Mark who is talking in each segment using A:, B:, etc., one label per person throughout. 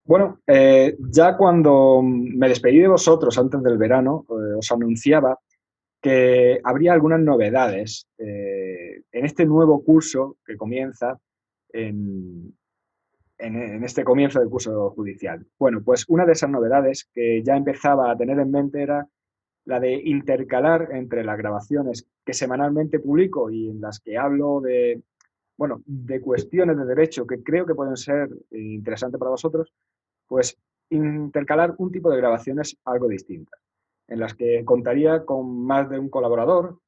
A: Bueno, ya cuando me despedí de vosotros antes del verano, os anunciaba que habría algunas novedades en este nuevo curso que comienza en, en este comienzo del curso judicial. Bueno, pues una de esas novedades que ya empezaba a tener en mente era la de intercalar entre las grabaciones que semanalmente publico y en las que hablo de, bueno, de cuestiones de derecho que creo que pueden ser interesantes para vosotros, pues intercalar un tipo de grabaciones algo distintas, en las que contaría con más de un colaborador,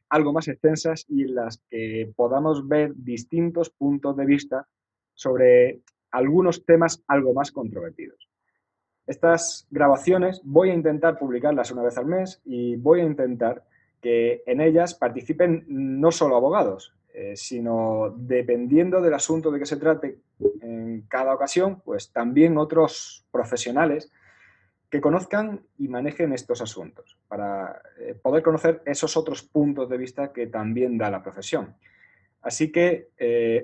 A: algo más extensas y en las que podamos ver distintos puntos de vista sobre algunos temas algo más controvertidos. Estas grabaciones voy a intentar publicarlas una vez al mes y voy a intentar que en ellas participen no solo abogados, sino dependiendo del asunto de que se trate en cada ocasión, pues también otros profesionales que conozcan y manejen estos asuntos para poder conocer esos otros puntos de vista que también da la profesión. Así que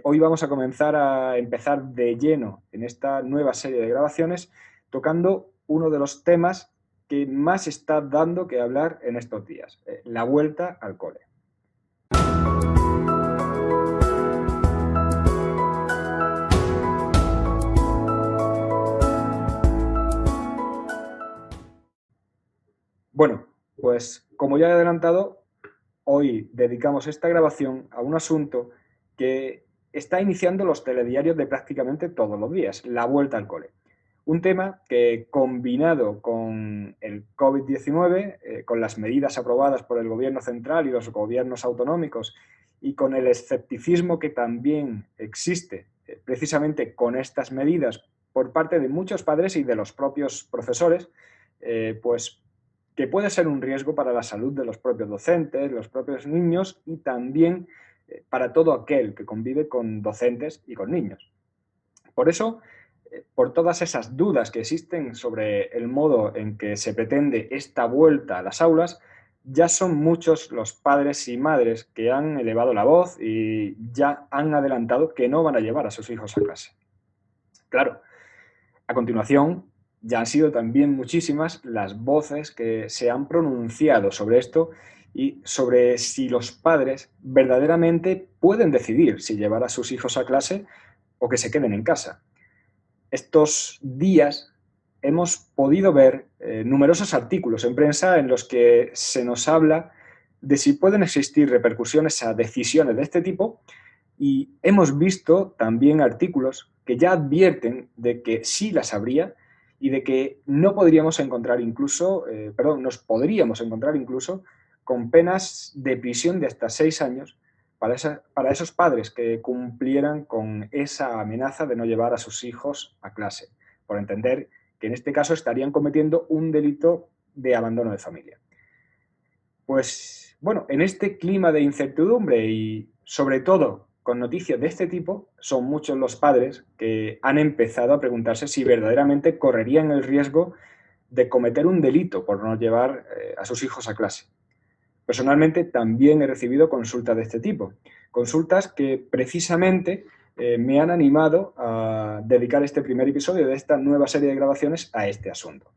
A: hoy vamos a comenzar a empezar de lleno en esta nueva serie de grabaciones tocando uno de los temas que más está dando que hablar en estos días, la vuelta al cole. Bueno, pues como ya he adelantado, hoy dedicamos esta grabación a un asunto que está iniciando los telediarios de prácticamente todos los días, la vuelta al cole. Un tema que, combinado con el COVID-19, con las medidas aprobadas por el Gobierno central y los gobiernos autonómicos, y con el escepticismo que también existe precisamente con estas medidas por parte de muchos padres y de los propios profesores, pues que puede ser un riesgo para la salud de los propios docentes, los propios niños y también para todo aquel que convive con docentes y con niños. Por eso, por todas esas dudas que existen sobre el modo en que se pretende esta vuelta a las aulas, ya son muchos los padres y madres que han elevado la voz y ya han adelantado que no van a llevar a sus hijos a clase. Claro, a continuación, ya han sido también muchísimas las voces que se han pronunciado sobre esto y sobre si los padres verdaderamente pueden decidir si llevar a sus hijos a clase o que se queden en casa. Estos días hemos podido ver numerosos artículos en prensa en los que se nos habla de si pueden existir repercusiones a decisiones de este tipo y hemos visto también artículos que ya advierten de que sí las habría y de que no podríamos encontrar incluso, nos podríamos encontrar incluso con penas de prisión de hasta 6 años para esos padres que cumplieran con esa amenaza de no llevar a sus hijos a clase, por entender que en este caso estarían cometiendo un delito de abandono de familia. Pues bueno, en este clima de incertidumbre y sobre todo con noticias de este tipo, son muchos los padres que han empezado a preguntarse si verdaderamente correrían el riesgo de cometer un delito por no llevar a sus hijos a clase. Personalmente también he recibido consultas de este tipo, consultas que precisamente me han animado a dedicar este primer episodio de esta nueva serie de grabaciones a este asunto.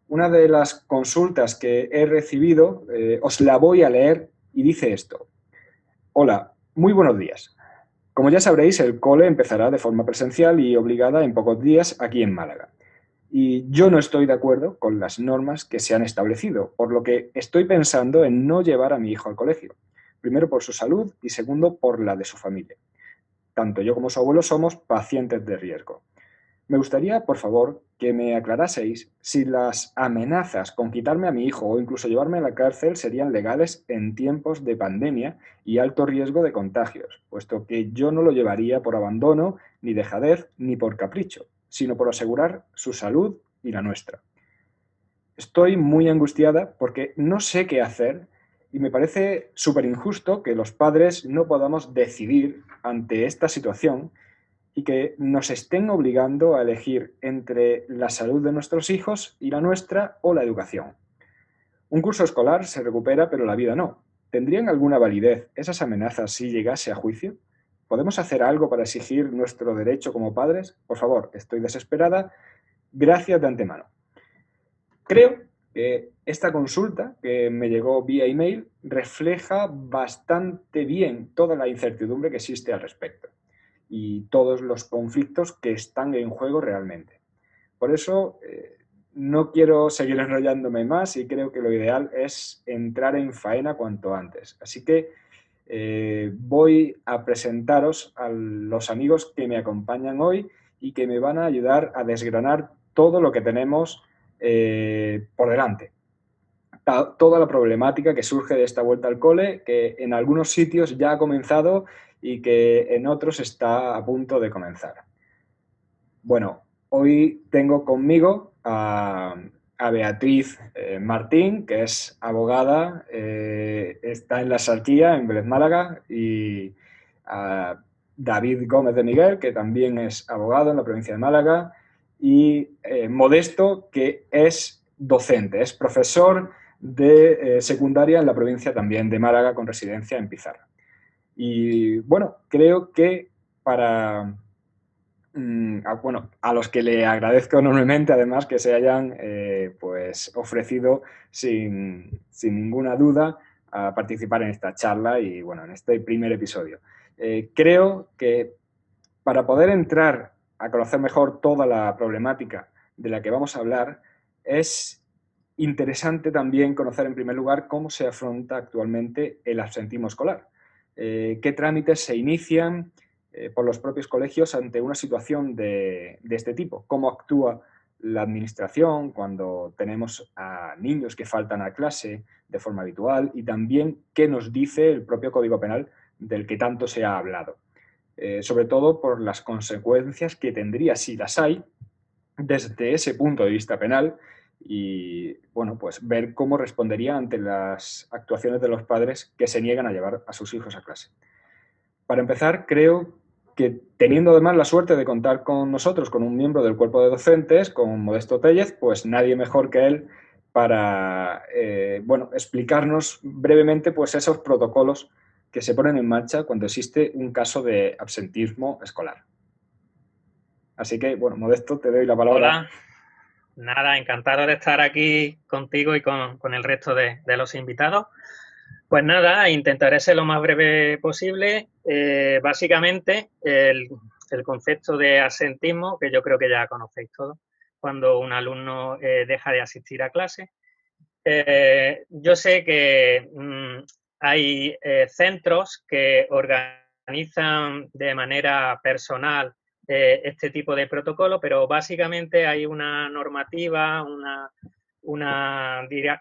A: Una de las consultas que he recibido, os la voy a leer y dice esto. Hola, muy buenos días. Como ya sabréis, el cole empezará de forma presencial y obligada en pocos días aquí en Málaga. Y yo no estoy de acuerdo con las normas que se han establecido, por lo que estoy pensando en no llevar a mi hijo al colegio. Primero por su salud y segundo por la de su familia. Tanto yo como su abuelo somos pacientes de riesgo. Me gustaría, por favor, que me aclaraseis si las amenazas con quitarme a mi hijo o incluso llevarme a la cárcel serían legales en tiempos de pandemia y alto riesgo de contagios, puesto que yo no lo llevaría por abandono, ni dejadez, ni por capricho, sino por asegurar su salud y la nuestra. Estoy muy angustiada porque no sé qué hacer y me parece súper injusto que los padres no podamos decidir ante esta situación y que nos estén obligando a elegir entre la salud de nuestros hijos y la nuestra o la educación. Un curso escolar se recupera, pero la vida no. ¿Tendrían alguna validez esas amenazas si llegase a juicio? ¿Podemos hacer algo para exigir nuestro derecho como padres? Por favor, estoy desesperada. Gracias de antemano. Creo que esta consulta que me llegó vía email refleja bastante bien toda la incertidumbre que existe al respecto y todos los conflictos que están en juego realmente. Por eso no quiero seguir enrollándome más y creo que lo ideal es entrar en faena cuanto antes. Así que voy a presentaros a los amigos que me acompañan hoy y que me van a ayudar a desgranar todo lo que tenemos por delante. Toda la problemática que surge de esta vuelta al cole, que en algunos sitios ya ha comenzado y que en otros está a punto de comenzar. Bueno, hoy tengo conmigo a Beatriz Martín, que es abogada, está en La Salquía, en Vélez Málaga, y a David Gómez de Miguel, que también es abogado en la provincia de Málaga, y Modesto, que es docente, es profesor de secundaria en la provincia también de Málaga, con residencia en Pizarra. Y bueno, creo que para bueno, a los que le agradezco enormemente, además, que se hayan pues ofrecido sin ninguna duda a participar en esta charla y bueno, en este primer episodio. Creo que para poder entrar a conocer mejor toda la problemática de la que vamos a hablar, es interesante también conocer en primer lugar cómo se afronta actualmente el absentismo escolar, qué trámites se inician por los propios colegios ante una situación de este tipo, cómo actúa la administración cuando tenemos a niños que faltan a clase de forma habitual y también qué nos dice el propio Código Penal del que tanto se ha hablado. Sobre todo por las consecuencias que tendría, si las hay, desde ese punto de vista penal y, bueno, pues ver cómo respondería ante las actuaciones de los padres que se niegan a llevar a sus hijos a clase. Para empezar, creo que teniendo además la suerte de contar con nosotros, con un miembro del cuerpo de docentes, con Modesto Tellez, pues nadie mejor que él para bueno, explicarnos brevemente pues esos protocolos que se ponen en marcha cuando existe un caso de absentismo escolar. Así que, bueno, Modesto, te doy la palabra.
B: Hola, nada, encantado de estar aquí contigo y con el resto de los invitados. Pues nada, intentaré ser lo más breve posible. Básicamente, el concepto de absentismo, que yo creo que ya conocéis todos, cuando un alumno deja de asistir a clase. Yo sé que hay centros que organizan de manera personal este tipo de protocolo, pero básicamente hay una normativa,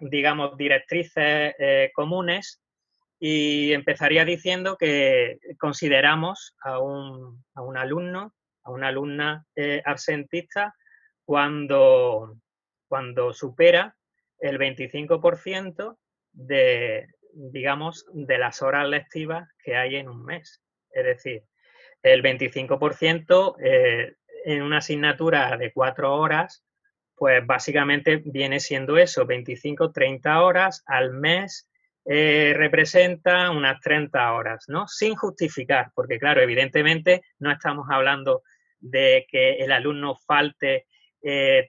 B: digamos, directrices comunes y empezaría diciendo que consideramos a un alumno, a una alumna absentista cuando supera el 25% de, digamos, de las horas lectivas que hay en un mes. Es decir, el 25% en una asignatura de 4 horas, pues básicamente viene siendo eso, 25, 30 horas al mes, representa unas 30 horas, ¿no? Sin justificar, porque claro, evidentemente no estamos hablando de que el alumno falte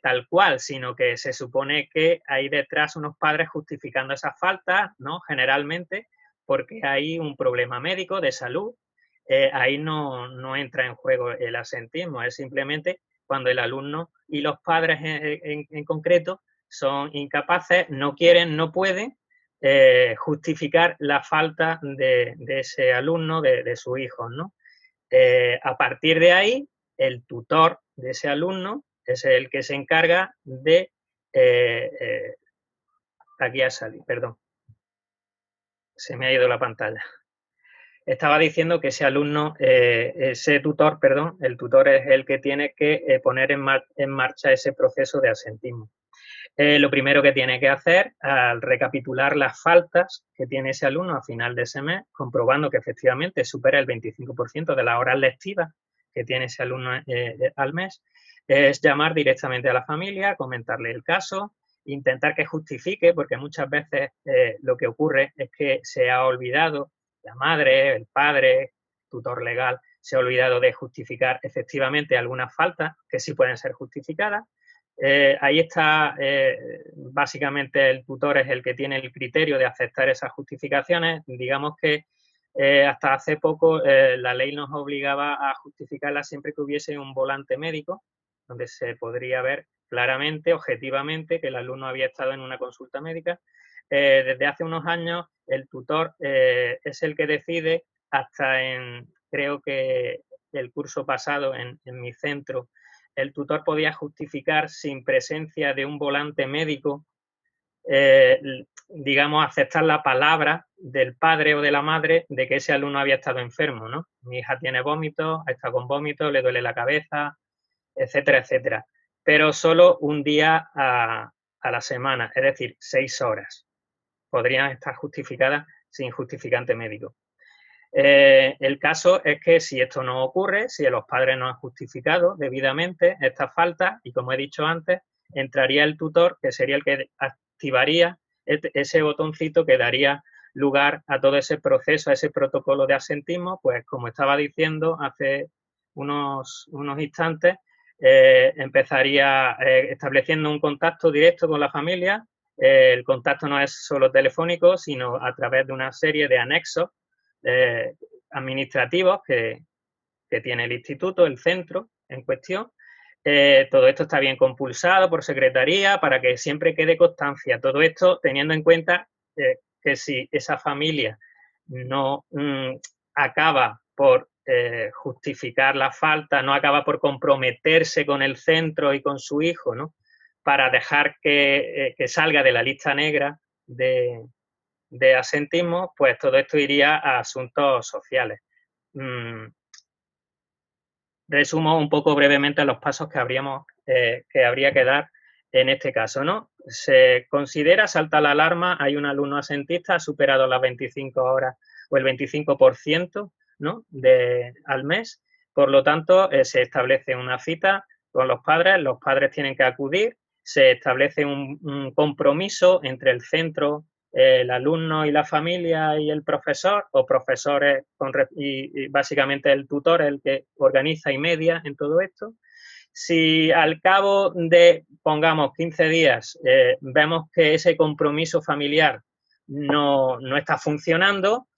B: tal cual, sino que se supone que hay detrás unos padres justificando esas faltas, ¿no? Generalmente porque hay un problema médico de salud. Ahí no entra en juego el absentismo, es simplemente cuando el alumno y los padres en concreto son incapaces, no quieren, no pueden justificar la falta de ese alumno, de su hijo, ¿no? A partir de ahí, el tutor de ese alumno es el que se encarga de... aquí ha salido, perdón. Se me ha ido la pantalla. Estaba diciendo que ese alumno, ese tutor, perdón, el tutor es el que tiene que poner en marcha ese proceso de absentismo. Lo primero que tiene que hacer al recapitular las faltas que tiene ese alumno a final de ese mes, comprobando que efectivamente supera el 25% de las horas lectivas que tiene ese alumno al mes, es llamar directamente a la familia, comentarle el caso, intentar que justifique, porque muchas veces lo que ocurre es que se ha olvidado la madre, el padre, tutor legal se ha olvidado de justificar efectivamente algunas faltas que sí pueden ser justificadas. Ahí está, básicamente el tutor es el que tiene el criterio de aceptar esas justificaciones. Digamos que hasta hace poco la ley nos obligaba a justificarlas siempre que hubiese un volante médico, donde se podría ver claramente, objetivamente, que el alumno había estado en una consulta médica. Desde hace unos años el tutor es el que decide, hasta creo que el curso pasado en mi centro, el tutor podía justificar sin presencia de un volante médico, digamos, aceptar la palabra del padre o de la madre de que ese alumno había estado enfermo, ¿no? Mi hija tiene vómitos, ha estado con vómitos, le duele la cabeza, etcétera, etcétera. Pero solo un día a la semana, es decir, 6 horas. Podrían estar justificadas sin justificante médico. El caso es que si esto no ocurre, si los padres no han justificado debidamente esta falta, y como he dicho antes, entraría el tutor, que sería el que activaría ese botoncito que daría lugar a todo ese proceso, a ese protocolo de absentismo, pues como estaba diciendo hace unos instantes, empezaría estableciendo un contacto directo con la familia. El contacto no es solo telefónico, sino a través de una serie de anexos administrativos que tiene el instituto, el centro en cuestión. Todo esto está bien compulsado por secretaría para que siempre quede constancia. Todo esto teniendo en cuenta que si esa familia no acaba por justificar la falta, no acaba por comprometerse con el centro y con su hijo, ¿no? Para dejar que salga de la lista negra de absentismo, pues todo esto iría a asuntos sociales. Resumo un poco brevemente los pasos que habría que dar en este caso, ¿no? Se considera, salta la alarma, hay un alumno absentista, ha superado las 25 horas o el 25%, ¿no? Al mes. Por lo tanto, se establece una cita con los padres tienen que acudir, se establece un compromiso entre el centro, el alumno y la familia y el profesor, o profesores y básicamente el tutor, el que organiza y media en todo esto. Si al cabo de, pongamos, 15 días, vemos que ese compromiso familiar no está funcionando,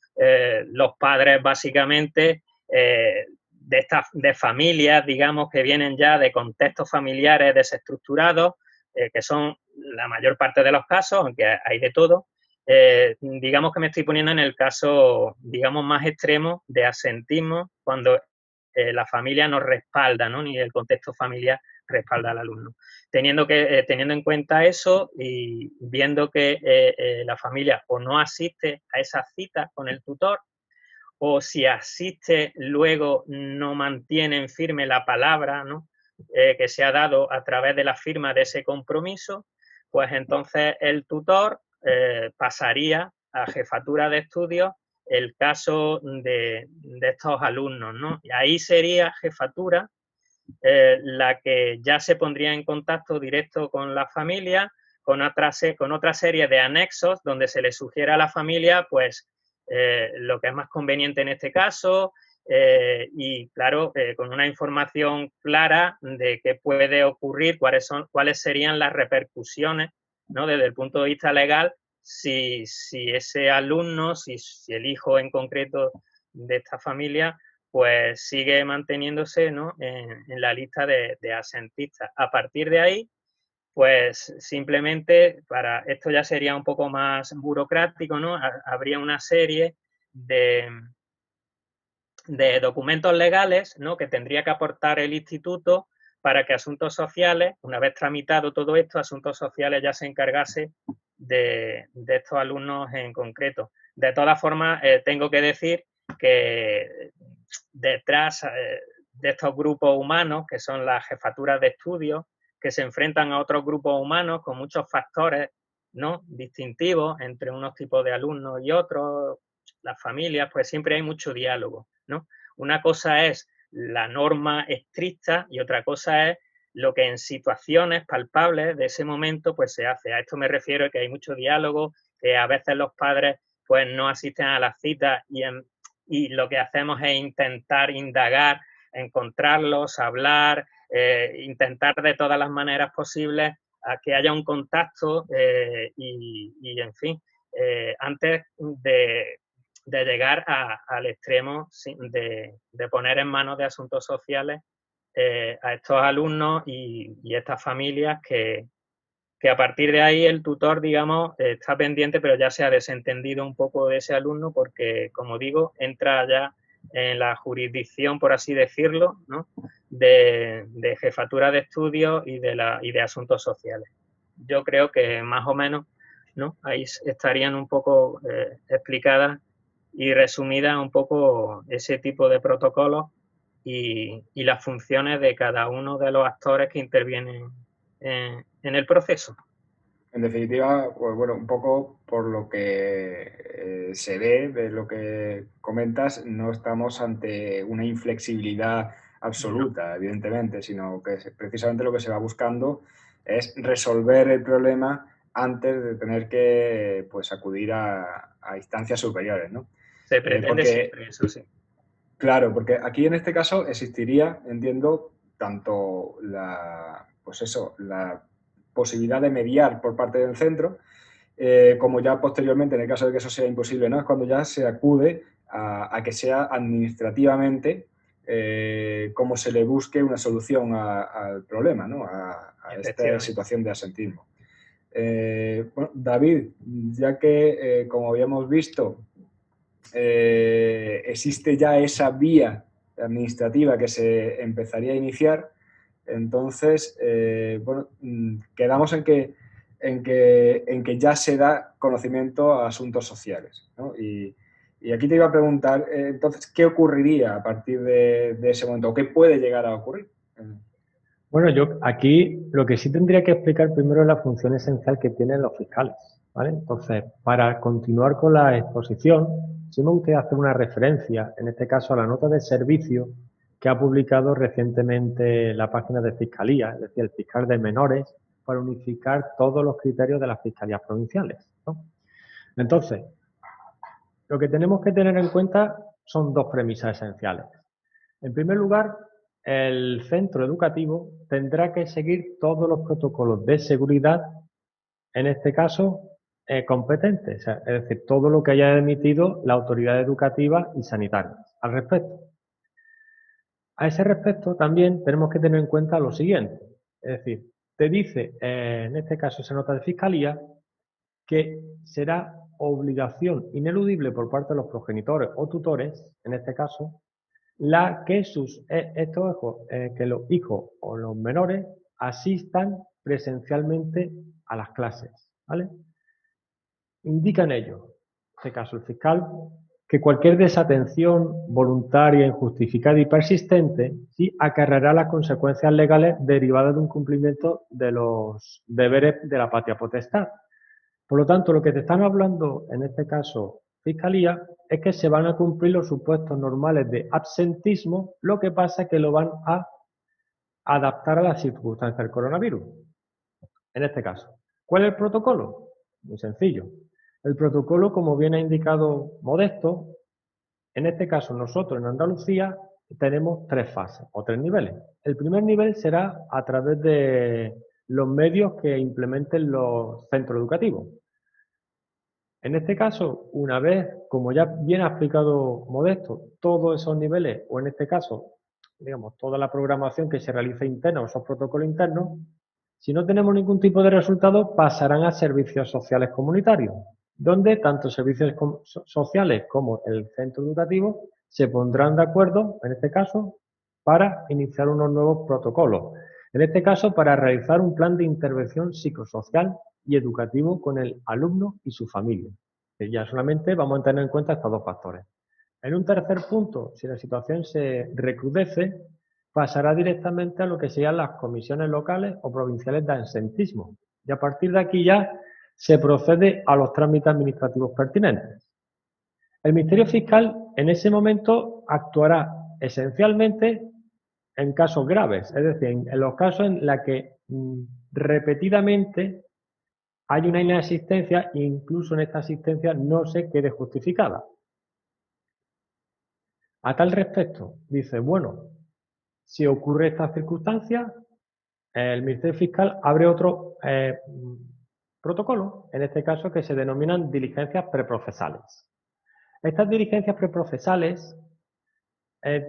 B: los padres básicamente de familias, digamos, que vienen ya de contextos familiares desestructurados, que son la mayor parte de los casos, aunque hay de todo, digamos que me estoy poniendo en el caso, digamos, más extremo de absentismo, cuando la familia no respalda, ¿no? Ni el contexto familiar respalda al alumno. Teniendo en cuenta eso y viendo que la familia o no asiste a esa cita con el tutor, o si asiste luego no mantienen firme la palabra, ¿no? Que se ha dado a través de la firma de ese compromiso, pues entonces el tutor pasaría a jefatura de estudios el caso de estos alumnos, ¿no? Y ahí sería jefatura la que ya se pondría en contacto directo con la familia, con otra serie de anexos donde se le sugiere a la familia, pues, lo que es más conveniente en este caso, y claro, con una información clara de qué puede ocurrir, cuáles serían las repercusiones, ¿no? Desde el punto de vista legal, si ese alumno, si el hijo en concreto de esta familia, pues sigue manteniéndose, ¿no? en la lista de absentistas. A partir de ahí, pues simplemente, esto ya sería un poco más burocrático, ¿no? Habría una serie de documentos legales, ¿no? Que tendría que aportar el instituto para que Asuntos Sociales, una vez tramitado todo esto, Asuntos Sociales ya se encargase de estos alumnos en concreto. De todas formas, tengo que decir que detrás de estos grupos humanos, que son las jefaturas de estudios, que se enfrentan a otros grupos humanos con muchos factores, ¿no? Distintivos entre unos tipos de alumnos y otros, las familias, pues siempre hay mucho diálogo, ¿no? Una cosa es la norma estricta y otra cosa es lo que en situaciones palpables de ese momento pues se hace. A esto me refiero a que hay mucho diálogo, que a veces los padres pues no asisten a las citas y y lo que hacemos es intentar indagar, encontrarlos, hablar, intentar de todas las maneras posibles a que haya un contacto y en fin, antes de llegar al extremo de poner en manos de asuntos sociales a estos alumnos y estas familias que a partir de ahí el tutor, digamos, está pendiente, pero ya se ha desentendido un poco de ese alumno porque, como digo, entra ya en la jurisdicción, por así decirlo, ¿no? de jefatura de estudios y de asuntos sociales. Yo creo que más o menos, ¿no? Ahí estarían un poco explicadas y resumidas un poco ese tipo de protocolos y las funciones de cada uno de los actores que intervienen en el proceso.
A: En definitiva, pues bueno, un poco por lo que se ve de lo que comentas, no estamos ante una inflexibilidad
B: No,
A: absoluta, evidentemente, sino que precisamente lo que se va buscando es resolver el problema antes de tener que pues, acudir a instancias superiores, ¿no?
B: se pretende
A: Porque
B: siempre eso, sí.
A: Claro, porque aquí en este caso existiría, entiendo, tanto pues eso, la posibilidad de mediar por parte del centro, como ya posteriormente, en el caso de que eso sea imposible, ¿no? Es cuando ya se acude a que sea administrativamente como se le busque una solución al problema, ¿no? A esta
B: Efectivamente.
A: situación de asentismo. Bueno, David, ya que, como habíamos visto, existe ya esa vía administrativa que se empezaría a iniciar, entonces, bueno, quedamos en que ya se da conocimiento a asuntos sociales, ¿no? Y aquí te iba a preguntar, entonces, ¿qué ocurriría a partir de ese momento? ¿O qué puede llegar a ocurrir?
C: Bueno, yo aquí lo que sí tendría que explicar primero es la función esencial que tienen los fiscales, ¿vale? Entonces, para continuar con la exposición, sí me gustaría hacer una referencia, en este caso a la nota de servicio que ha publicado recientemente la página de Fiscalía, es decir, el fiscal de menores, para unificar todos los criterios de las fiscalías provinciales, ¿no? Entonces, lo que tenemos que tener en cuenta son dos premisas esenciales. En primer lugar, el centro educativo tendrá que seguir todos los protocolos de seguridad, en este caso, competentes, o sea, es decir, todo lo que haya emitido la autoridad educativa y sanitaria al respecto. A ese respecto también tenemos que tener en cuenta lo siguiente, es decir, te dice, en este caso esa nota de fiscalía, que será obligación ineludible por parte de los progenitores o tutores, en este caso, que los hijos o los menores asistan presencialmente a las clases, ¿vale? Indican ellos, en este caso el fiscal, que cualquier desatención voluntaria, injustificada y persistente sí acarreará las consecuencias legales derivadas de un cumplimiento de los deberes de la patria potestad. Por lo tanto, lo que te están hablando en este caso Fiscalía es que se van a cumplir los supuestos normales de absentismo, lo que pasa es que lo van a adaptar a las circunstancias del coronavirus. En este caso, ¿cuál es el protocolo? Muy sencillo. El protocolo, como bien ha indicado Modesto, en este caso nosotros en Andalucía tenemos tres fases o tres niveles. El primer nivel será a través de los medios que implementen los centros educativos. En este caso, una vez, como ya bien ha explicado Modesto, todos esos niveles, o en este caso, digamos, toda la programación que se realiza interna o esos protocolos internos, si no tenemos ningún tipo de resultado, pasarán a servicios sociales comunitarios, donde tanto servicios sociales como el centro educativo se pondrán de acuerdo, en este caso, para iniciar unos nuevos protocolos. En este caso, para realizar un plan de intervención psicosocial y educativo con el alumno y su familia. Ya solamente vamos a tener en cuenta estos dos factores. En un tercer punto, si la situación se recrudece, pasará directamente a lo que serían las comisiones locales o provinciales de absentismo. Y a partir de aquí ya se procede a los trámites administrativos pertinentes. El Ministerio Fiscal en ese momento actuará esencialmente en casos graves, es decir, en los casos en los que repetidamente hay una inasistencia e incluso en esta asistencia no se quede justificada. A tal respecto, dice, bueno, si ocurre esta circunstancia, el Ministerio Fiscal abre otro protocolo, en este caso que se denominan diligencias preprocesales. Estas diligencias preprocesales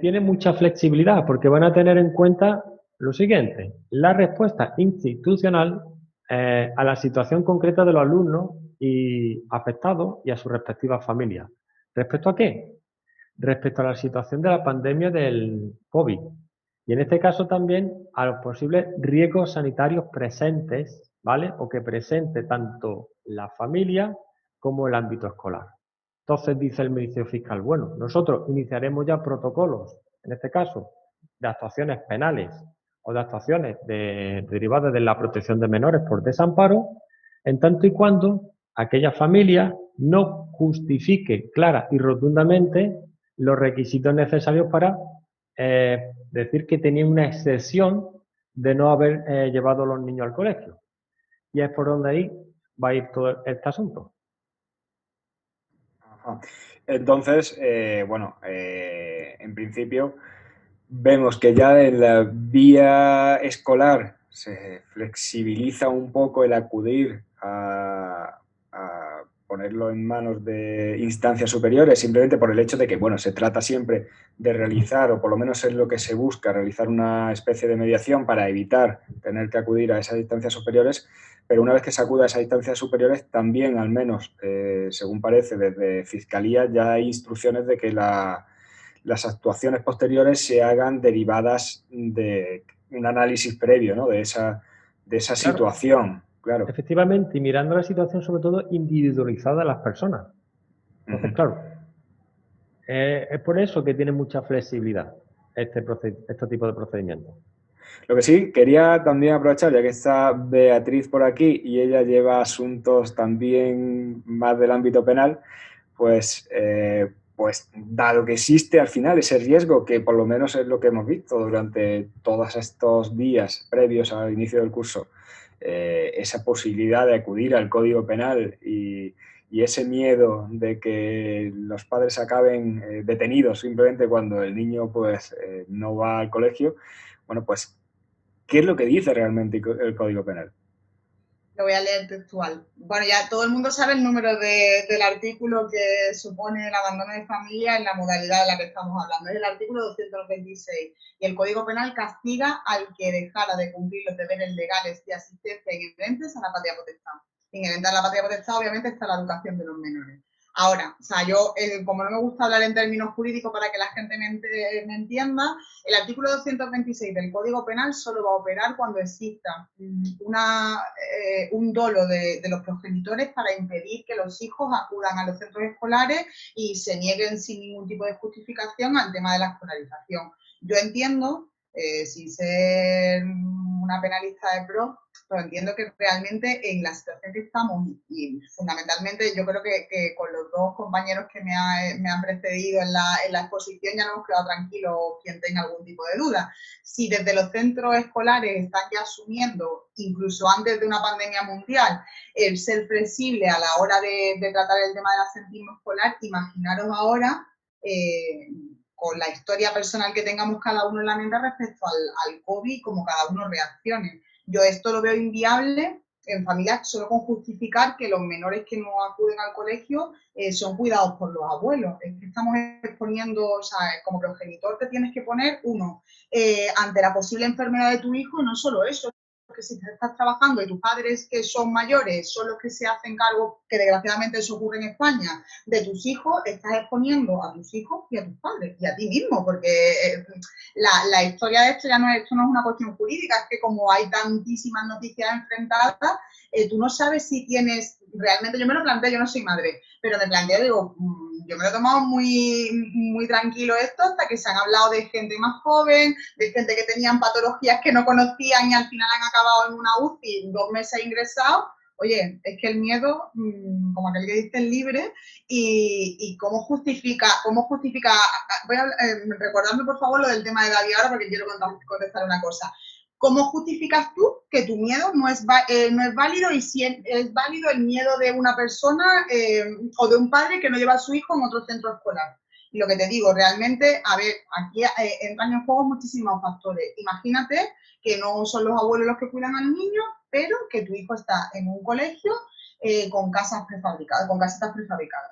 C: tienen mucha flexibilidad porque van a tener en cuenta lo siguiente, la respuesta institucional a la situación concreta de los alumnos y afectados y a sus respectivas familias. ¿Respecto a qué? Respecto a la situación de la pandemia del COVID. Y en este caso también a los posibles riesgos sanitarios presentes, ¿vale? O que presente tanto la familia como el ámbito escolar. Entonces dice el Ministerio Fiscal, bueno, nosotros iniciaremos ya protocolos, en este caso, de actuaciones penales o de actuaciones derivadas de la protección de menores por desamparo, en tanto y cuando aquella familia no justifique clara y rotundamente los requisitos necesarios para decir que tenía una excepción de no haber llevado a los niños al colegio. Y es por donde ahí va a ir todo este asunto.
A: Ajá. Entonces, en principio vemos que ya en la vía escolar se flexibiliza un poco el acudir a ponerlo en manos de instancias superiores, simplemente por el hecho de que, bueno, se trata siempre de realizar, o por lo menos es lo que se busca, realizar una especie de mediación para evitar tener que acudir a esas instancias superiores, pero una vez que se acuda a esas instancias superiores, también, al menos, según parece, desde Fiscalía ya hay instrucciones de que las actuaciones posteriores se hagan derivadas de un análisis previo, ¿no? de esa
C: Claro.
A: situación. Claro.
C: Efectivamente, y mirando la situación sobre todo individualizada de las personas. Entonces, claro, es por eso que tiene mucha flexibilidad este tipo de procedimientos.
A: Lo que sí, quería también aprovechar, ya que está Beatriz por aquí y ella lleva asuntos también más del ámbito penal, pues dado que existe al final ese riesgo, que por lo menos es lo que hemos visto durante todos estos días previos al inicio del curso, esa posibilidad de acudir al Código Penal y ese miedo de que los padres acaben detenidos simplemente cuando el niño no va al colegio, bueno, pues, ¿qué es lo que dice realmente el Código Penal?
D: Lo voy a leer textual. Bueno, ya todo el mundo sabe el número del artículo que supone el abandono de familia en la modalidad de la que estamos hablando. Es el artículo 226. Y el Código Penal castiga al que dejara de cumplir los deberes legales de asistencia inherentes a la patria potestad. Inherente a la patria potestad, obviamente, está la educación de los menores. Ahora, o sea, yo, como no me gusta hablar en términos jurídicos para que la gente me entienda, el artículo 226 del Código Penal solo va a operar cuando exista un dolo de los progenitores para impedir que los hijos acudan a los centros escolares y se nieguen sin ningún tipo de justificación al tema de la escolarización. Yo entiendo, sin ser una penalista de pro, pero entiendo que realmente en la situación que estamos y fundamentalmente yo creo que con los dos compañeros que me han precedido en la exposición ya nos hemos quedado tranquilos quien tenga algún tipo de duda. Si desde los centros escolares están ya asumiendo, incluso antes de una pandemia mundial, el ser flexible a la hora de tratar el tema del absentismo escolar, imaginaros ahora con la historia personal que tengamos cada uno en la mente respecto al COVID, como cada uno reaccione. Yo esto lo veo inviable en familias solo con justificar que los menores que no acuden al colegio son cuidados por los abuelos. Es que estamos exponiendo, o sea, como progenitor te tienes que poner, uno, ante la posible enfermedad de tu hijo, y no solo eso, que si estás trabajando y tus padres que son mayores son los que se hacen cargo, que desgraciadamente eso ocurre en España, de tus hijos, estás exponiendo a tus hijos y a tus padres y a ti mismo, porque la historia de esto esto no es una cuestión jurídica, es que como hay tantísimas noticias enfrentadas, tú no sabes si tienes, realmente yo me lo planteo, yo no soy madre, pero me planteo, digo, yo me lo he tomado muy, muy tranquilo esto hasta que se han hablado de gente más joven, de gente que tenían patologías que no conocían y al final han acabado en una UCI 2 meses ingresados. Oye, es que el miedo, como aquel que dice, es libre y cómo justifica, voy a recordarme por favor lo del tema de David ahora porque quiero contestar una cosa. ¿Cómo justificas tú que tu miedo no es válido y si es válido el miedo de una persona o de un padre que no lleva a su hijo en otro centro escolar? Y lo que te digo, realmente, a ver, aquí entran en juego muchísimos factores. Imagínate que no son los abuelos los que cuidan al niño, pero que tu hijo está en un colegio con casas prefabricadas, con casitas prefabricadas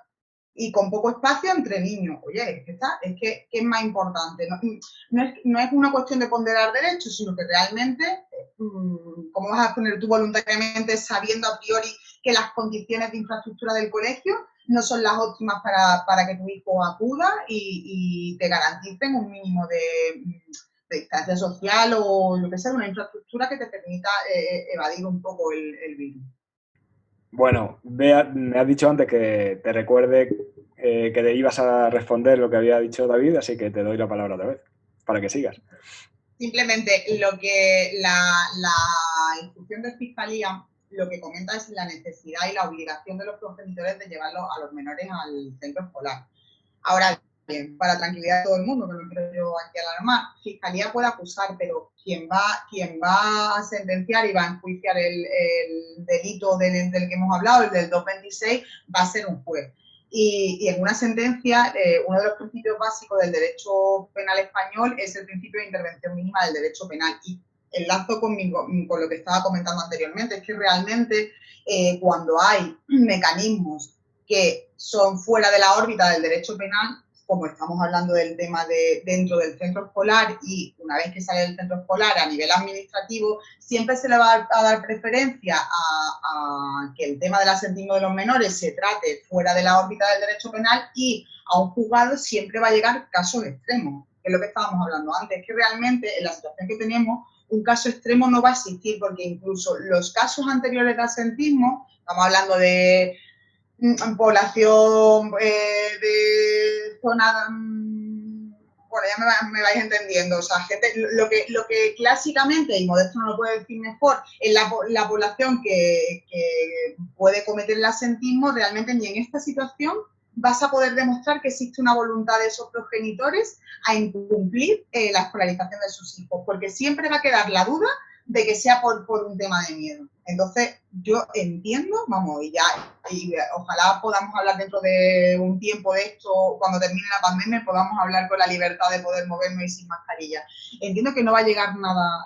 D: y con poco espacio entre niños. Oye, ¿qué es más importante? No es una cuestión de ponderar derechos, sino que realmente, ¿cómo vas a poner tú voluntariamente sabiendo a priori que las condiciones de infraestructura del colegio no son las óptimas para que tu hijo acuda y te garanticen un mínimo de distancia social o lo que sea, una infraestructura que te permita evadir un poco el virus?
A: Bueno, Bea, me has dicho antes que te recuerde que te ibas a responder lo que había dicho David, así que te doy la palabra otra vez, para que sigas.
D: Simplemente lo que la instrucción de Fiscalía lo que comenta es la necesidad y la obligación de los progenitores de llevarlos a los menores al centro escolar. Ahora bien, para tranquilidad de todo el mundo, que no quiero yo aquí alarmar, Fiscalía puede acusar, pero quien va a sentenciar y va a enjuiciar el delito del que hemos hablado, el del 226, va a ser un juez. Y en una sentencia, uno de los principios básicos del derecho penal español es el principio de intervención mínima del derecho penal. Y enlazo con lo que estaba comentando anteriormente, es que realmente cuando hay mecanismos que son fuera de la órbita del derecho penal, como estamos hablando del tema de dentro del centro escolar y una vez que sale del centro escolar a nivel administrativo, siempre se le va a dar preferencia a que el tema del asentismo de los menores se trate fuera de la órbita del derecho penal y a un juzgado siempre va a llegar casos extremos, que es lo que estábamos hablando antes, que realmente en la situación que tenemos un caso extremo no va a existir porque incluso los casos anteriores de asentismo, estamos hablando de población de zona, bueno, ya me vais entendiendo, o sea, gente, lo que clásicamente, y Modesto no lo puede decir mejor, es la población que puede cometer el asentismo, realmente ni en esta situación vas a poder demostrar que existe una voluntad de esos progenitores a incumplir la escolarización de sus hijos, porque siempre va a quedar la duda de que sea por un tema de miedo. Entonces, yo entiendo, vamos, y ojalá podamos hablar dentro de un tiempo de esto, cuando termine la pandemia, podamos hablar con la libertad de poder movernos y sin mascarilla. Entiendo que no va a llegar nada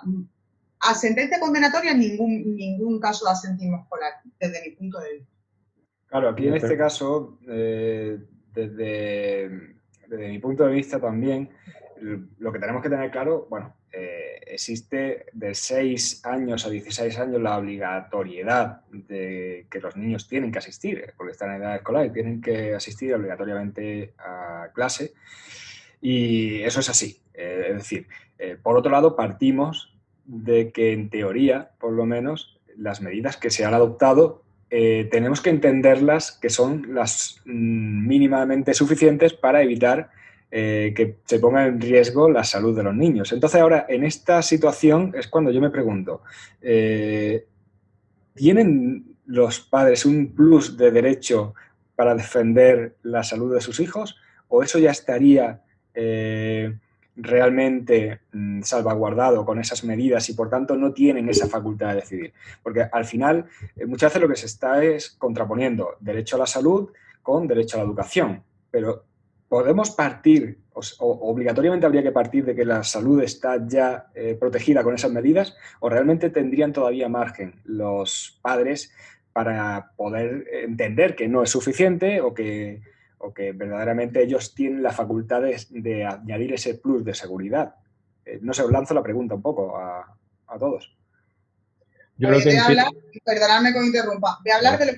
D: a sentencia condenatoria en ningún caso de asentismo escolar, desde mi punto de vista.
A: Claro, aquí en este caso, desde mi punto de vista también, lo que tenemos que tener claro, bueno, existe de 6 años a 16 años la obligatoriedad de que los niños tienen que asistir, porque están en edad escolar y tienen que asistir obligatoriamente a clase, y eso es así. Es decir, por otro lado, partimos de que en teoría, por lo menos, las medidas que se han adoptado tenemos que entenderlas que son las mínimamente suficientes para evitar que se ponga en riesgo la salud de los niños. Entonces ahora, en esta situación es cuando yo me pregunto, ¿tienen los padres un plus de derecho para defender la salud de sus hijos? ¿O eso ya estaría realmente salvaguardado con esas medidas y por tanto no tienen esa facultad de decidir? Porque al final muchas veces lo que se está es contraponiendo derecho a la salud con derecho a la educación, pero podemos partir o obligatoriamente habría que partir de que la salud está ya protegida con esas medidas, o realmente tendrían todavía margen los padres para poder entender que no es suficiente o que verdaderamente ellos tienen la facultad de añadir ese plus de seguridad. No sé, os lanzo la pregunta un poco a todos.
D: Perdonadme que me interrumpa, voy a hablar de lo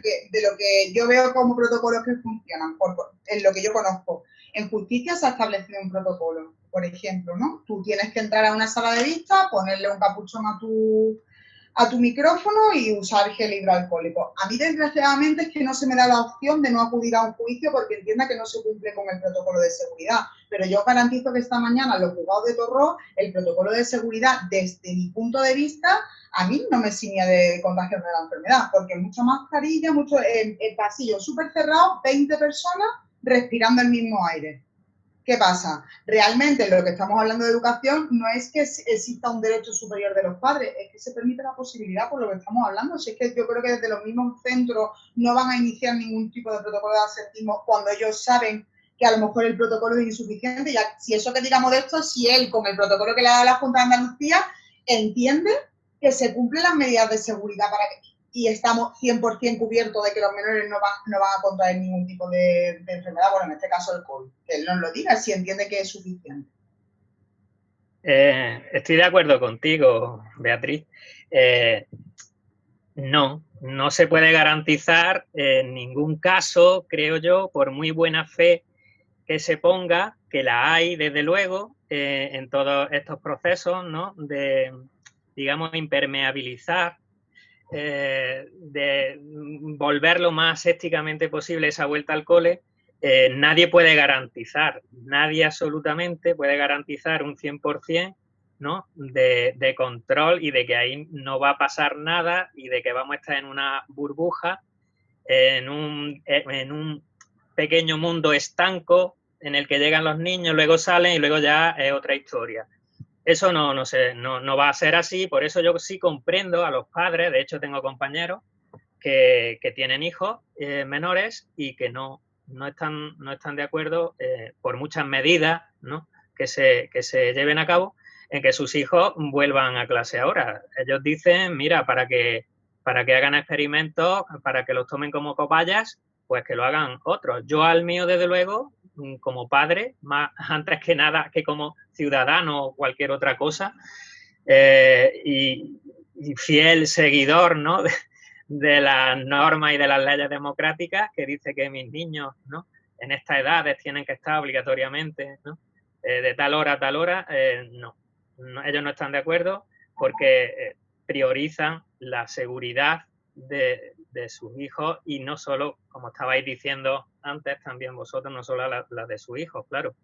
D: que yo veo como protocolos que funcionan, en lo que yo conozco. En justicia se ha establecido un protocolo, por ejemplo, ¿no? Tú tienes que entrar a una sala de vista, ponerle un capuchón a tu micrófono y usar gel hidroalcohólico. A mí, desgraciadamente, es que no se me da la opción de no acudir a un juicio porque entienda que no se cumple con el protocolo de seguridad. Pero yo garantizo que esta mañana en los juzgados de Torró, el protocolo de seguridad, desde mi punto de vista, a mí no me eximía de contagiarme de la enfermedad, porque mucha mascarilla, el pasillo súper cerrado, 20 personas respirando el mismo aire. ¿Qué pasa? Realmente lo que estamos hablando de educación no es que exista un derecho superior de los padres, es que se permite la posibilidad por lo que estamos hablando. Si es que yo creo que desde los mismos centros no van a iniciar ningún tipo de protocolo de asentismo cuando ellos saben que a lo mejor el protocolo es insuficiente. Ya, si eso que digamos de esto, si él, con el protocolo que le ha dado la Junta de Andalucía, entiende que se cumplen las medidas de seguridad y estamos 100% cubiertos de que los menores no van a contraer ningún tipo de enfermedad, bueno, en este caso el COVID. Que él nos lo diga, si entiende que es suficiente.
B: Estoy de acuerdo contigo, Beatriz. No se puede garantizar en ningún caso, creo yo, por muy buena fe que se ponga, que la hay desde luego en todos estos procesos, ¿no? De, digamos, impermeabilizar, de volver lo más éticamente posible esa vuelta al cole. Nadie puede garantizar, nadie absolutamente puede garantizar un 100%, ¿no? de control y de que ahí no va a pasar nada y de que vamos a estar en una burbuja, en un pequeño mundo estanco en el que llegan los niños, luego salen y luego ya es otra historia. Eso no va a ser así, por eso yo sí comprendo a los padres, de hecho tengo compañeros que tienen hijos menores y que no están de acuerdo por muchas medidas, ¿no? que se lleven a cabo en que sus hijos vuelvan a clase ahora. Ellos dicen, mira, para que hagan experimentos, para que los tomen como cobayas, pues que lo hagan otros. Yo al mío, desde luego, como padre, más antes que nada que como ciudadano o cualquier otra cosa, y fiel seguidor, ¿no? de las normas y de las leyes democráticas, que dice que mis niños, ¿no? en estas edades tienen que estar obligatoriamente, ¿no? De tal hora a tal hora, no, ellos no están de acuerdo porque priorizan la seguridad de sus hijos y no solo, como estabais diciendo antes también vosotros, no solo la de sus hijos, claro.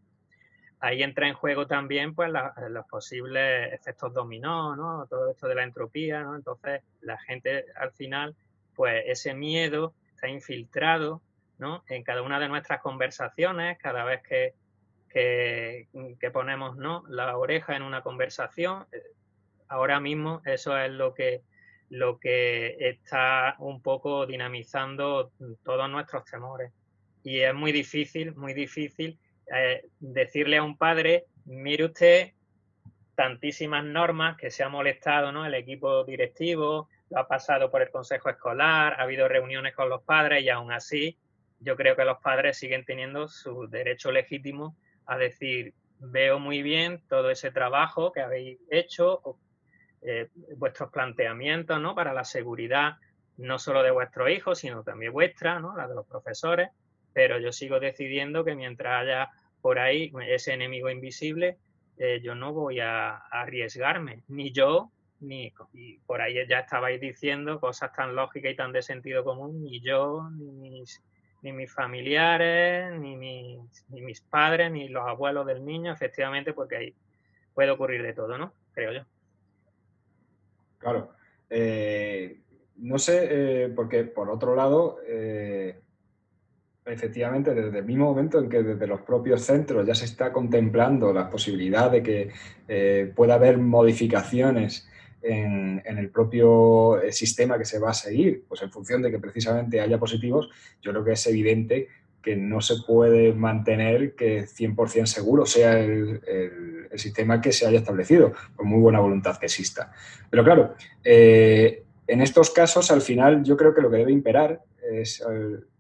B: Ahí entra en juego también pues los posibles efectos dominó, ¿no? Todo esto de la entropía, ¿no? Entonces la gente al final, pues ese miedo está infiltrado, ¿no? En cada una de nuestras conversaciones, cada vez que ponemos, ¿no? la oreja en una conversación. Ahora mismo eso es lo que está un poco dinamizando todos nuestros temores. Y es muy difícil decirle a un padre, mire usted, tantísimas normas que se ha molestado, ¿no? el equipo directivo, lo ha pasado por el consejo escolar, ha habido reuniones con los padres y aún así yo creo que los padres siguen teniendo su derecho legítimo a decir, veo muy bien todo ese trabajo que habéis hecho, vuestros planteamientos, ¿no? para la seguridad no solo de vuestros hijos, sino también vuestra, ¿no? la de los profesores, pero yo sigo decidiendo que mientras haya por ahí ese enemigo invisible, yo no voy a arriesgarme, ni yo, y por ahí ya estabais diciendo cosas tan lógicas y tan de sentido común, ni yo, ni mis familiares, ni mis padres, ni los abuelos del niño, efectivamente, porque ahí puede ocurrir de todo, ¿no? Creo yo.
A: Claro. No sé, porque por otro lado, efectivamente, desde el mismo momento en que desde los propios centros ya se está contemplando la posibilidad de que pueda haber modificaciones en el propio sistema que se va a seguir, pues en función de que precisamente haya positivos, yo creo que es evidente que no se puede mantener que 100% seguro sea el sistema que se haya establecido, por muy buena voluntad que exista. Pero claro, en estos casos, al final, yo creo que lo que debe imperar es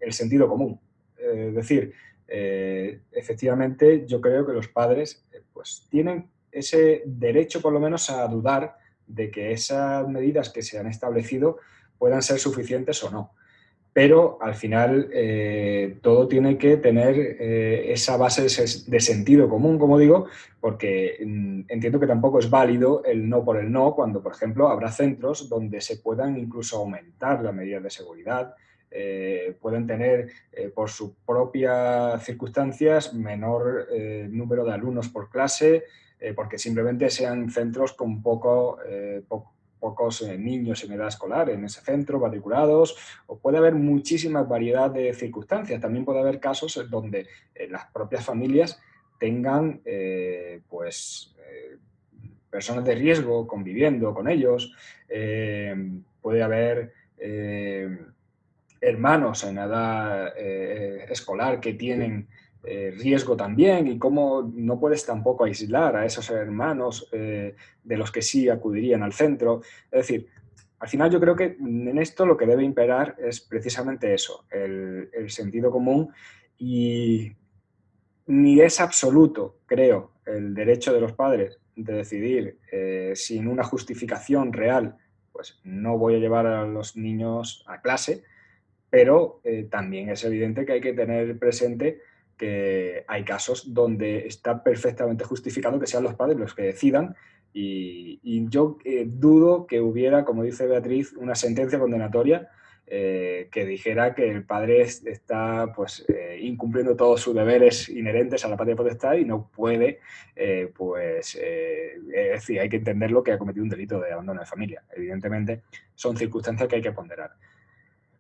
A: el sentido común. Es decir, efectivamente, yo creo que los padres pues, tienen ese derecho, por lo menos, a dudar de que esas medidas que se han establecido puedan ser suficientes o no. Pero al final todo tiene que tener esa base de sentido común, como digo, porque entiendo que tampoco es válido el no por el no, cuando, por ejemplo, habrá centros donde se puedan incluso aumentar las medidas de seguridad, pueden tener por sus propias circunstancias menor número de alumnos por clase, porque simplemente sean centros con pocos niños en edad escolar en ese centro, matriculados, o puede haber muchísima variedad de circunstancias. También puede haber casos en donde las propias familias tengan personas de riesgo conviviendo con ellos, puede haber hermanos en edad escolar que tienen riesgo también y cómo no puedes tampoco aislar a esos hermanos de los que sí acudirían al centro. Es decir, al final yo creo que en esto lo que debe imperar es precisamente eso, el sentido común, y ni es absoluto, creo, el derecho de los padres de decidir sin una justificación real, pues no voy a llevar a los niños a clase, pero también es evidente que hay que tener presente que hay casos donde está perfectamente justificado que sean los padres los que decidan, y yo dudo que hubiera, como dice Beatriz, una sentencia condenatoria que dijera que el padre está pues, incumpliendo todos sus deberes inherentes a la patria potestad y no puede, es decir, hay que entenderlo que ha cometido un delito de abandono de familia. Evidentemente son circunstancias que hay que ponderar.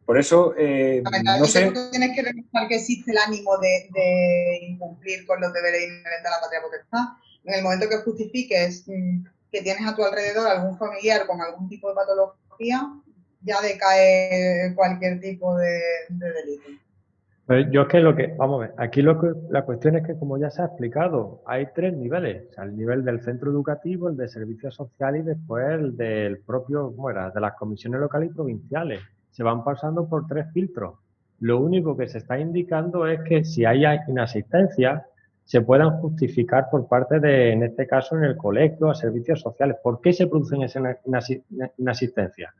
A: Por eso, no sé...
D: Tú tienes que reconocer que existe el ánimo de incumplir con los deberes inherentes a la patria potestad. En el momento que justifiques que tienes a tu alrededor algún familiar con algún tipo de patología, ya decae cualquier tipo de delito.
C: Pero yo es que vamos a ver, aquí la cuestión es que, como ya se ha explicado, hay 3 niveles. O sea, el nivel del centro educativo, el de servicios sociales y después el del propio, de las comisiones locales y provinciales. Se van pasando por 3 filtros. Lo único que se está indicando es que si hay inasistencia, se puedan justificar por parte de, en este caso, en el colegio, a servicios sociales. ¿Por qué se producen esa inasistencia?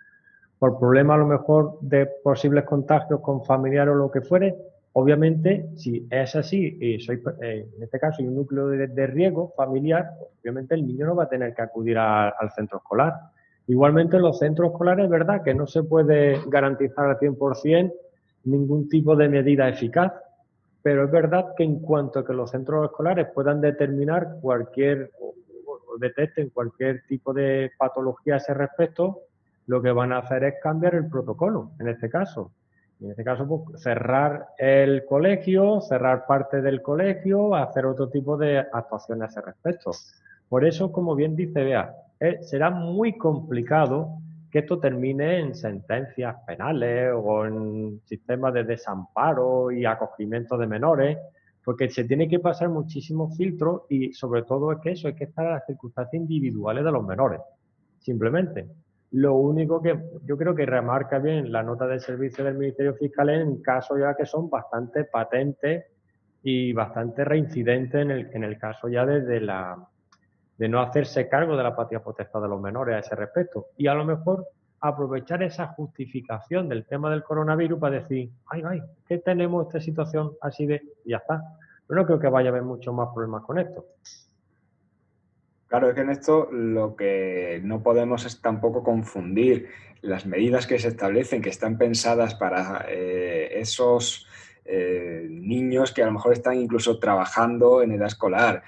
C: ¿Por problemas a lo mejor de posibles contagios con familiares o lo que fuere? Obviamente, si es así y en este caso hay un núcleo de riesgo familiar, obviamente el niño no va a tener que acudir al centro escolar. Igualmente en los centros escolares es verdad que no se puede garantizar al 100% ningún tipo de medida eficaz, pero es verdad que en cuanto a que los centros escolares puedan determinar o detecten cualquier tipo de patología a ese respecto, lo que van a hacer es cambiar el protocolo, en este caso. En este caso, pues, cerrar el colegio, cerrar parte del colegio, hacer otro tipo de actuaciones a ese respecto. Por eso, como bien dice Bea, será muy complicado que esto termine en sentencias penales o en sistemas de desamparo y acogimiento de menores, porque se tiene que pasar muchísimos filtros y sobre todo es que eso, hay que estar a las circunstancias individuales de los menores, simplemente. Lo único que yo creo que remarca bien la nota de servicio del Ministerio Fiscal en casos ya que son bastante patentes y bastante reincidentes en el caso ya de no hacerse cargo de la patria potestad de los menores a ese respecto. Y a lo mejor aprovechar esa justificación del tema del coronavirus para decir, ay, ¿qué tenemos esta situación así de...? Y ya está. Pero no creo que vaya a haber muchos más problemas con esto.
A: Claro, es que en esto lo que no podemos es tampoco confundir las medidas que se establecen, que están pensadas para esos niños que a lo mejor están incluso trabajando en edad escolar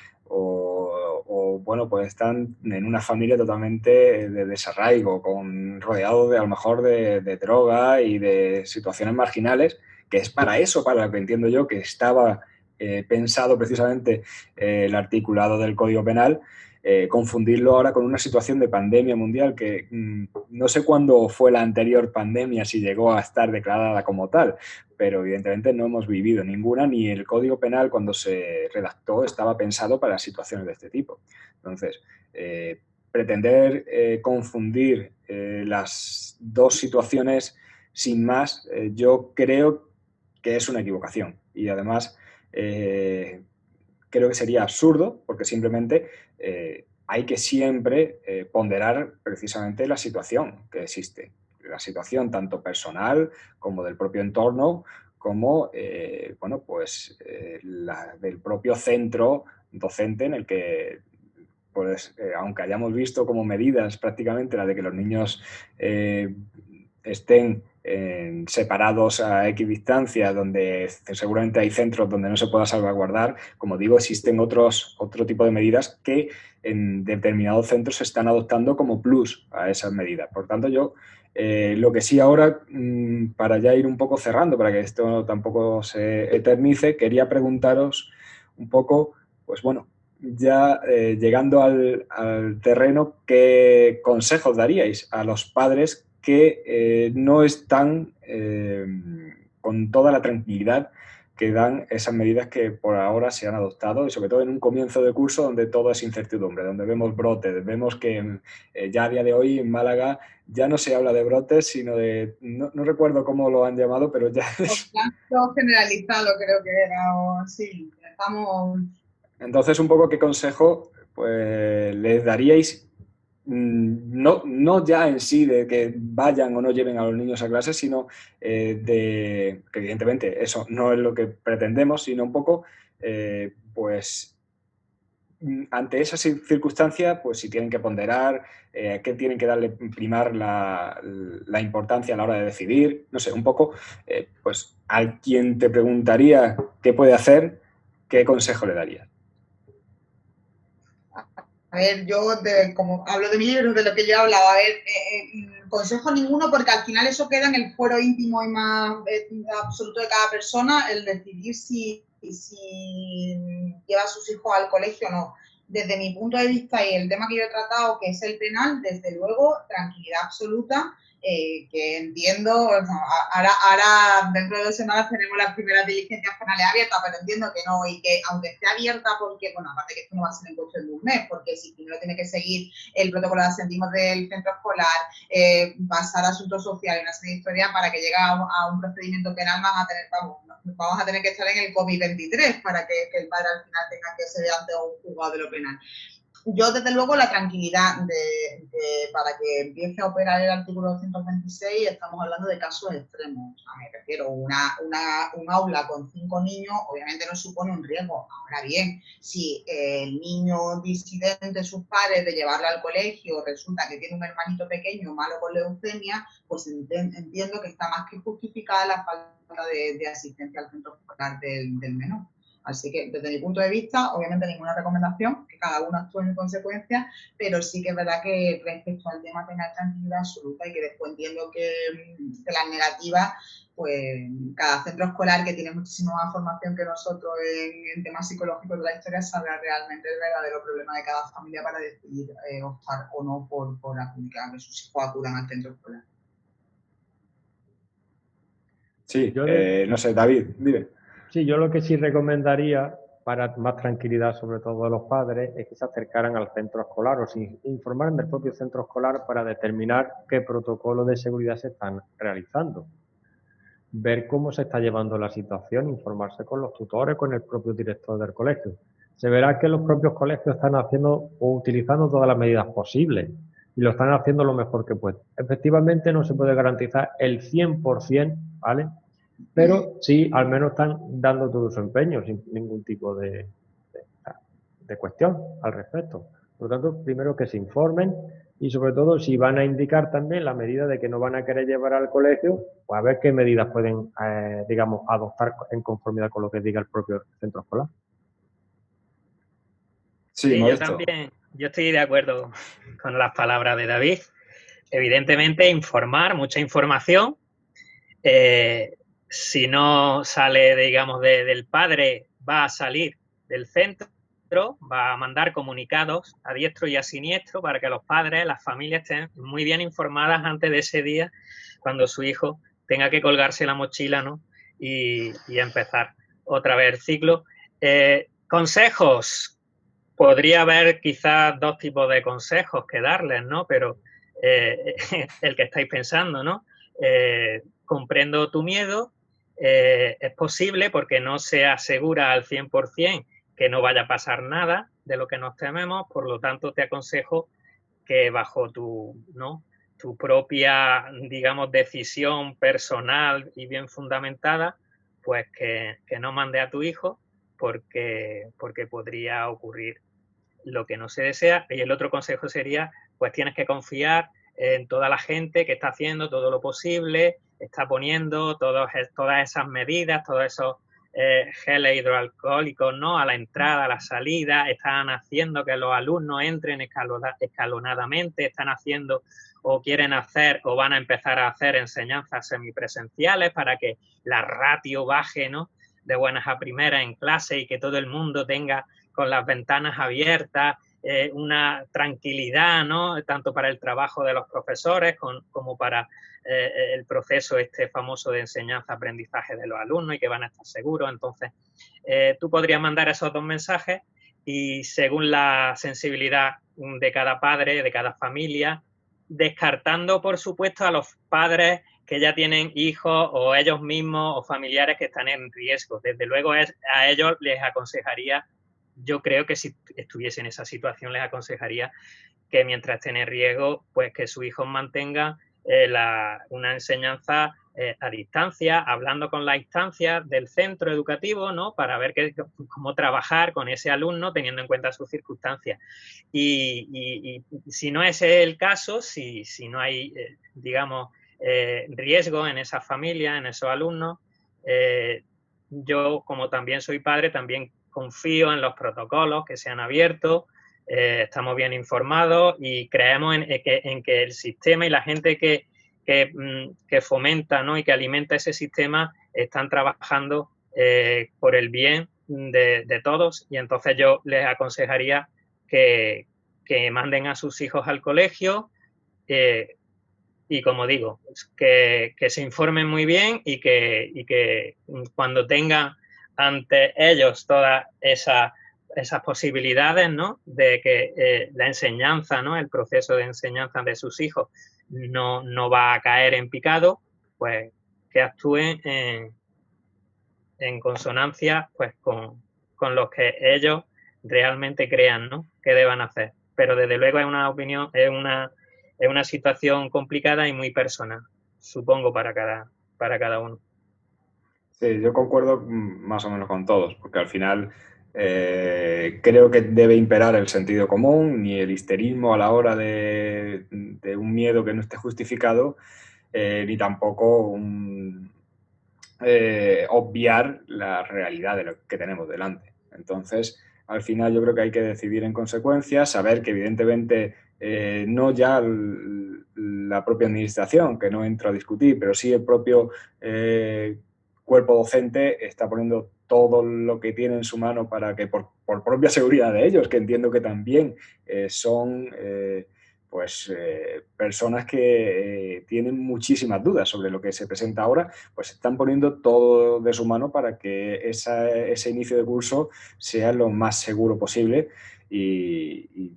A: bueno, pues están en una familia totalmente de desarraigo, rodeado a lo mejor de droga y de situaciones marginales, que es para eso, para lo que entiendo yo, que estaba pensado precisamente el articulado del Código Penal. Confundirlo ahora con una situación de pandemia mundial que no sé cuándo fue la anterior pandemia, si llegó a estar declarada como tal, pero evidentemente no hemos vivido ninguna, ni el Código Penal cuando se redactó estaba pensado para situaciones de este tipo. Entonces, pretender confundir las dos situaciones sin más, yo creo que es una equivocación, y además creo que sería absurdo, porque simplemente hay que siempre ponderar precisamente la situación que existe, la situación tanto personal como del propio entorno, como la del propio centro docente en el que, pues, aunque hayamos visto como medidas prácticamente la de que los niños estén separados a equidistancia, donde seguramente hay centros donde no se pueda salvaguardar, como digo, existen otro tipo de medidas que en determinados centros se están adoptando como plus a esas medidas. Por tanto, yo lo que sí ahora, para ya ir un poco cerrando, para que esto tampoco se eternice, quería preguntaros un poco, pues bueno, ya llegando al terreno, ¿qué consejos daríais a los padres que no están con toda la tranquilidad que dan esas medidas que por ahora se han adoptado y sobre todo en un comienzo de curso donde todo es incertidumbre, donde vemos brotes, vemos que ya a día de hoy en Málaga ya no se habla de brotes, sino de, no recuerdo cómo lo han llamado, pero ya es...
D: Contagio generalizado creo que era, o sí, estamos...
A: Entonces, un poco qué consejo pues, les daríais, no ya en sí de que vayan o no lleven a los niños a clase, sino de que evidentemente eso no es lo que pretendemos, sino un poco, pues, ante esa circunstancia, pues si tienen que ponderar, qué tienen que darle primar la importancia a la hora de decidir, no sé, un poco, pues a quien te preguntaría qué puede hacer, ¿qué consejo le darías?
D: A ver, yo como hablo de mi libro, de lo que yo he hablado, a ver, consejo ninguno porque al final eso queda en el fuero íntimo y más absoluto de cada persona, el decidir si lleva a sus hijos al colegio o no. Desde mi punto de vista y el tema que yo he tratado, que es el penal, desde luego, tranquilidad absoluta, que entiendo, ahora dentro de 2 semanas tenemos las primeras diligencias penales abiertas, pero entiendo que no, y que aunque esté abierta, porque, bueno, aparte que esto no va a ser en cuestión de un mes, porque si primero tiene que seguir el protocolo de asentismo del centro escolar, pasar a asuntos sociales, una serie de historias, para que llegue a un procedimiento penal vamos a tener que estar en el COVID-23 para que el padre al final tenga que ser ante un juzgado de lo penal. Yo, desde luego, la tranquilidad para que empiece a operar el artículo 226, estamos hablando de casos extremos. O sea, me refiero, un aula con 5 niños, obviamente no supone un riesgo. Ahora bien, si el niño disidente, sus padres, de llevarlo al colegio, resulta que tiene un hermanito pequeño malo con leucemia, pues entiendo que está más que justificada la falta de asistencia al centro escolar del menor. Así que, desde mi punto de vista, obviamente ninguna recomendación, que cada uno actúe en consecuencia, pero sí que es verdad que respecto al tema penal, tranquilidad absoluta, y que después entiendo que las negativas, pues cada centro escolar que tiene muchísima más formación que nosotros en temas psicológicos de la historia sabrá realmente el verdadero problema de cada familia para decidir optar o no por acudir, que sus hijos acudan al centro escolar.
A: Sí, no sé, David, dime.
C: Sí, yo lo que sí recomendaría para más tranquilidad, sobre todo de los padres, es que se acercaran al centro escolar o se informaran del propio centro escolar para determinar qué protocolos de seguridad se están realizando. Ver cómo se está llevando la situación, informarse con los tutores, con el propio director del colegio. Se verá que los propios colegios están haciendo o utilizando todas las medidas posibles y lo están haciendo lo mejor que pueden. Efectivamente no se puede garantizar el 100%, ¿vale? Pero sí, al menos están dando todo su empeño sin ningún tipo de cuestión al respecto. Por lo tanto, primero que se informen y sobre todo si van a indicar también la medida de que no van a querer llevar al colegio, pues a ver qué medidas pueden, digamos, adoptar en conformidad con lo que diga el propio centro escolar.
B: Sí, yo también, yo estoy de acuerdo con las palabras de David. Evidentemente, informar, mucha información. Si no sale, digamos, del padre, va a salir del centro, va a mandar comunicados a diestro y a siniestro para que los padres, las familias estén muy bien informadas antes de ese día, cuando su hijo tenga que colgarse la mochila, ¿no? Y empezar otra vez el ciclo. Consejos. Podría haber quizás 2 tipos de consejos que darles, ¿no? Pero el que estáis pensando, ¿no? Comprendo tu miedo, es posible porque no se asegura al 100% que no vaya a pasar nada de lo que nos tememos, por lo tanto te aconsejo que bajo tu propia, digamos, decisión personal y bien fundamentada, pues que no mande a tu hijo porque podría ocurrir lo que no se desea. Y el otro consejo sería, pues tienes que confiar en toda la gente que está haciendo todo lo posible, está poniendo todas esas medidas, todos esos geles hidroalcohólicos, ¿no? A la entrada, a la salida, están haciendo que los alumnos entren escalonadamente, están haciendo o quieren hacer o van a empezar a hacer enseñanzas semipresenciales para que la ratio baje, ¿no? De buenas a primeras en clase y que todo el mundo tenga con las ventanas abiertas una tranquilidad, ¿no? Tanto para el trabajo de los profesores como para el proceso este famoso de enseñanza-aprendizaje de los alumnos y que van a estar seguros. Entonces, tú podrías mandar esos dos mensajes y según la sensibilidad de cada padre, de cada familia, descartando, por supuesto, a los padres que ya tienen hijos o ellos mismos o familiares que están en riesgo. Desde luego a ellos les aconsejaría, yo creo que si estuviese en esa situación les aconsejaría que mientras estén en riesgo, pues que sus hijos mantengan una enseñanza a distancia, hablando con la instancia del centro educativo, ¿no? Para ver cómo trabajar con ese alumno teniendo en cuenta sus circunstancias. Y si no es el caso, si no hay, digamos, riesgo en esa familia, en esos alumnos, yo, como también soy padre, también confío en los protocolos que se han abierto, estamos bien informados y creemos en que el sistema y la gente que fomenta, ¿no? Y que alimenta ese sistema están trabajando por el bien de todos, y entonces yo les aconsejaría que manden a sus hijos al colegio y, como digo, que se informen muy bien y que cuando tengan ante ellos todas esas posibilidades, ¿no? De que la enseñanza, ¿no? El proceso de enseñanza de sus hijos no va a caer en picado, pues que actúen en consonancia, pues con lo que ellos realmente crean, ¿no? Que deban hacer. Pero desde luego es una opinión, es una situación complicada y muy personal, supongo, para cada uno.
A: Sí, yo concuerdo más o menos con todos, porque al final creo que debe imperar el sentido común, ni el histerismo a la hora de un miedo que no esté justificado, ni tampoco obviar la realidad de lo que tenemos delante. Entonces, al final yo creo que hay que decidir en consecuencia, saber que evidentemente no ya la propia administración, que no entro a discutir, pero sí el propio cuerpo docente está poniendo todo lo que tiene en su mano para que por propia seguridad de ellos, que entiendo que también son personas que tienen muchísimas dudas sobre lo que se presenta ahora, pues están poniendo todo de su mano para que ese inicio de curso sea lo más seguro posible y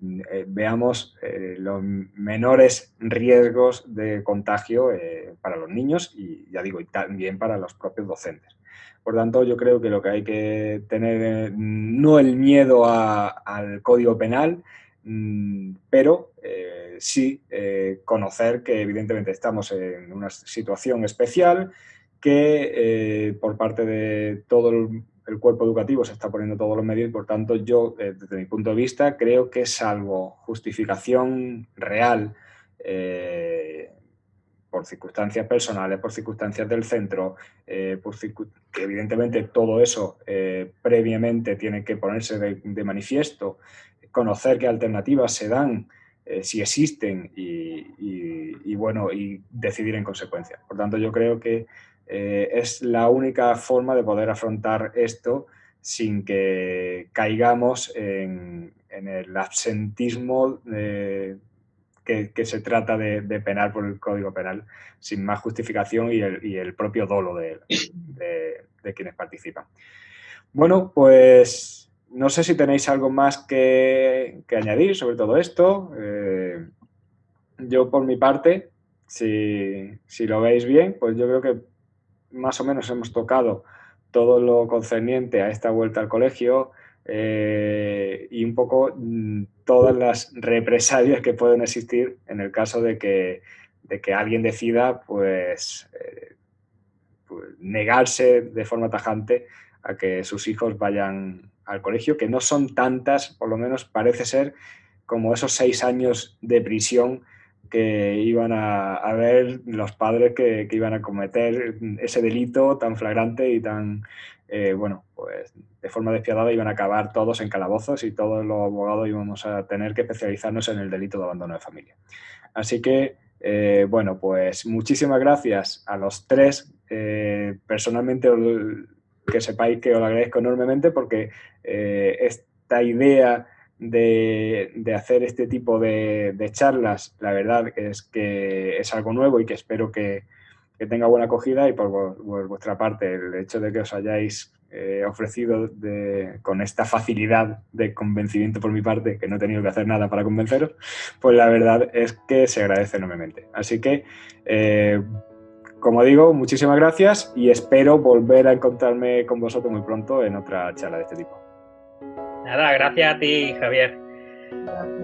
A: veamos los menores riesgos de contagio para los niños y, ya digo, y también para los propios docentes. Por tanto, yo creo que lo que hay que tener, no el miedo al Código Penal, pero sí conocer que evidentemente estamos en una situación especial, que por parte de todo el cuerpo educativo se está poniendo todos los medios y, por tanto, yo, desde mi punto de vista, creo que salvo justificación real por circunstancias personales, por circunstancias del centro, que evidentemente todo eso previamente tiene que ponerse de manifiesto, conocer qué alternativas se dan, si existen y decidir en consecuencia. Por tanto, yo creo que es la única forma de poder afrontar esto sin que caigamos en el absentismo que se trata de penar por el Código Penal sin más justificación y el propio dolo de quienes participan. Bueno, pues no sé si tenéis algo más que añadir sobre todo esto. Yo, por mi parte, si lo veis bien, pues yo creo que más o menos hemos tocado todo lo concerniente a esta vuelta al colegio y un poco todas las represalias que pueden existir en el caso de que alguien decida pues negarse de forma tajante a que sus hijos vayan al colegio, que no son tantas, por lo menos parece ser, como esos 6 años de prisión que iban a ver los padres que iban a cometer ese delito tan flagrante y tan, pues de forma despiadada iban a acabar todos en calabozos y todos los abogados íbamos a tener que especializarnos en el delito de abandono de familia. Así que, pues muchísimas gracias a los tres. Personalmente, que sepáis que os lo agradezco enormemente porque esta idea de hacer este tipo de charlas, la verdad es que es algo nuevo y que espero que tenga buena acogida, y por vuestra parte el hecho de que os hayáis ofrecido con esta facilidad de convencimiento por mi parte, que no he tenido que hacer nada para convenceros, pues la verdad es que se agradece enormemente. Así que, como digo, muchísimas gracias y espero volver a encontrarme con vosotros muy pronto en otra charla de este tipo.
B: Nada, gracias a ti, Javier.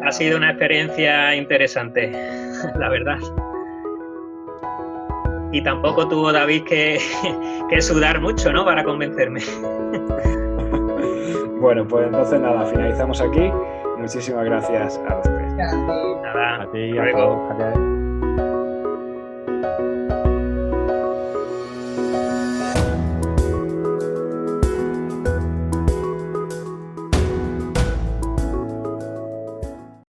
B: Ha sido una experiencia interesante, la verdad. Y tampoco tuvo David que sudar mucho, ¿no?, para convencerme.
A: Bueno, pues entonces nada, finalizamos aquí. Muchísimas gracias a los tres.
D: Gracias.
B: Nada,
C: A ti,
B: hasta
C: a
B: luego.
C: todos, Javier.